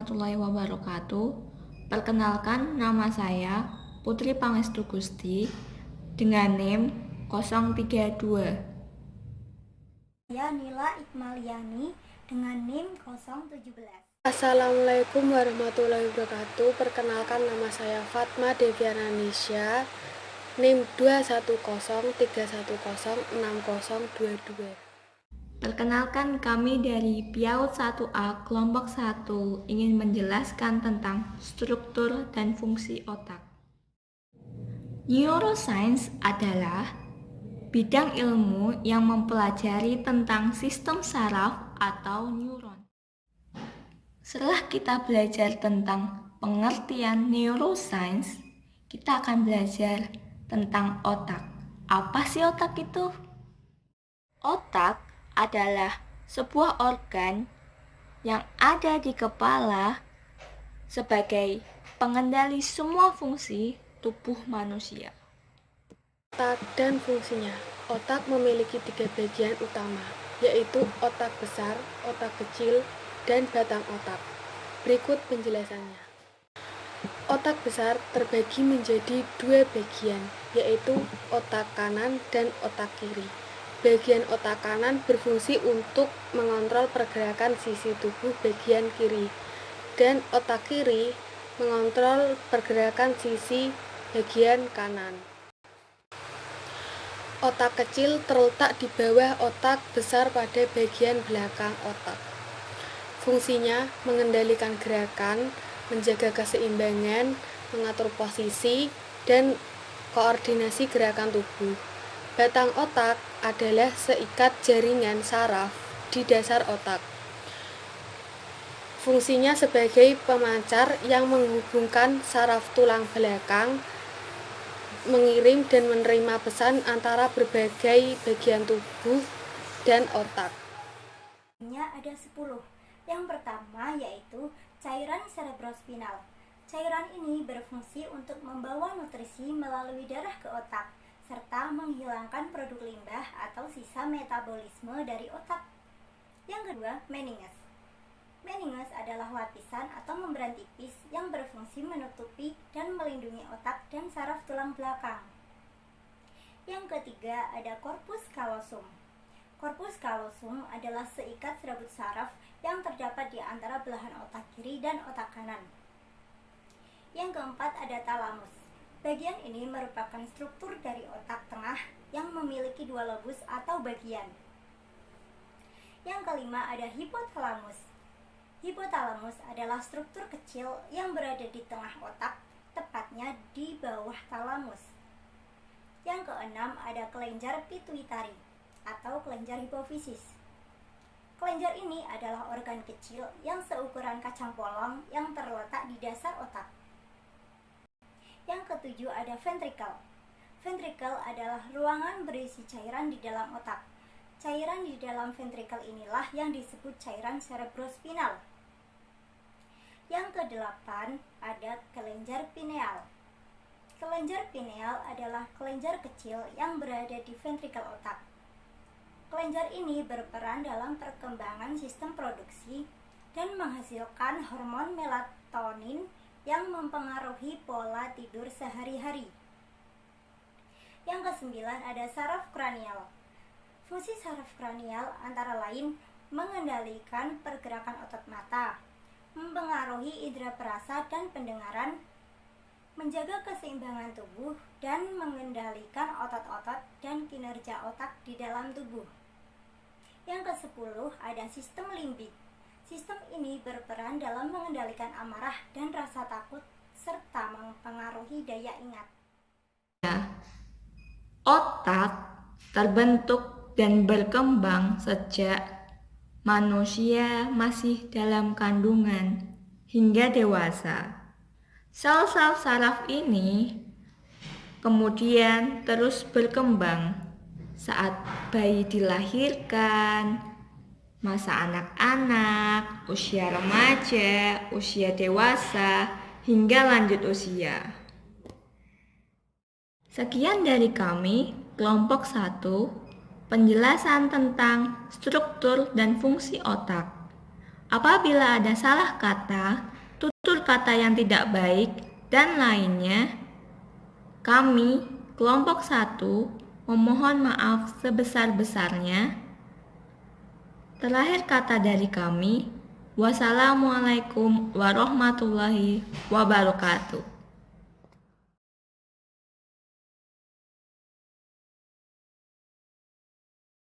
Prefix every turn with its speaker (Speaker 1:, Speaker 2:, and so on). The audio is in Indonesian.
Speaker 1: Warahmatullahi wabarakatuh. Perkenalkan, nama saya Putri Pangestu Gusti dengan NIM 032.
Speaker 2: Saya Nila Ikmaliani dengan NIM 017.
Speaker 3: Assalamualaikum warahmatullahi wabarakatuh. Perkenalkan, nama saya Fatma Deviananisha, NIM 21031060022.
Speaker 1: Perkenalkan, kami dari PIAUD 1A kelompok 1 ingin menjelaskan tentang struktur dan fungsi otak. Neuroscience adalah bidang ilmu yang mempelajari tentang sistem saraf atau neuron. Setelah kita belajar tentang pengertian neuroscience, kita akan belajar tentang otak. Apa sih otak itu? Otak adalah sebuah organ yang ada di kepala sebagai pengendali semua fungsi tubuh manusia.
Speaker 3: Otak dan fungsinya. Otak memiliki 3 bagian utama, yaitu otak besar, otak kecil, dan batang otak. Berikut penjelasannya. Otak besar terbagi menjadi 2 bagian, yaitu otak kanan dan otak kiri. Bagian otak kanan berfungsi untuk mengontrol pergerakan sisi tubuh bagian kiri, dan otak kiri mengontrol pergerakan sisi bagian kanan. Otak kecil terletak di bawah otak besar pada bagian belakang otak. Fungsinya mengendalikan gerakan, menjaga keseimbangan, mengatur posisi, dan koordinasi gerakan tubuh. Batang otak adalah seikat jaringan saraf di dasar otak. Fungsinya sebagai pemancar yang menghubungkan saraf tulang belakang, mengirim dan menerima pesan antara berbagai bagian tubuh dan otak.
Speaker 2: Ada 10. Yang pertama yaitu cairan cerebrospinal. Cairan ini berfungsi untuk membawa nutrisi melalui darah ke otak, serta menghilangkan produk limbah atau sisa metabolisme dari otak. Yang kedua, meninges. Meninges adalah lapisan atau membran tipis yang berfungsi menutupi dan melindungi otak dan saraf tulang belakang. Yang ketiga, ada corpus callosum. Corpus callosum adalah seikat serabut saraf yang terdapat di antara belahan otak kiri dan otak kanan. Yang keempat, ada talamus. Bagian ini merupakan struktur dari otak tengah yang memiliki 2 lobus atau bagian. Yang kelima, ada hipotalamus. Hipotalamus adalah struktur kecil yang berada di tengah otak, tepatnya di bawah talamus. Yang keenam, ada kelenjar pituitari atau kelenjar hipofisis. Kelenjar ini adalah organ kecil yang seukuran kacang polong yang terletak di dasar otak. Yang ketujuh, ada ventricle. Ventricle adalah ruangan berisi cairan di dalam otak. Cairan di dalam ventricle inilah yang disebut cairan cerebrospinal. Yang kedelapan, ada kelenjar pineal. Kelenjar pineal adalah kelenjar kecil yang berada di ventricle otak. Kelenjar ini berperan dalam perkembangan sistem produksi dan menghasilkan hormon melatonin yang mempengaruhi pola tidur sehari-hari. Yang kesembilan, ada saraf kranial. Fungsi saraf kranial antara lain mengendalikan pergerakan otot mata, mempengaruhi indera perasa dan pendengaran, menjaga keseimbangan tubuh, dan mengendalikan otot-otot dan kinerja otak di dalam tubuh. Yang ke-10, ada sistem limbik. Sistem ini berperan dalam mengendalikan amarah dan rasa takut, serta mempengaruhi daya ingat.
Speaker 1: Otak terbentuk dan berkembang sejak manusia masih dalam kandungan hingga dewasa. Sel-sel saraf ini kemudian terus berkembang saat bayi dilahirkan, masa anak-anak, usia remaja, usia dewasa, hingga lanjut usia. Sekian dari kami, kelompok 1, penjelasan tentang struktur dan fungsi otak. Apabila ada salah kata, tutur kata yang tidak baik, dan lainnya, kami, kelompok 1, memohon maaf sebesar-besarnya. Terakhir kata dari kami, wassalamualaikum warahmatullahi wabarakatuh.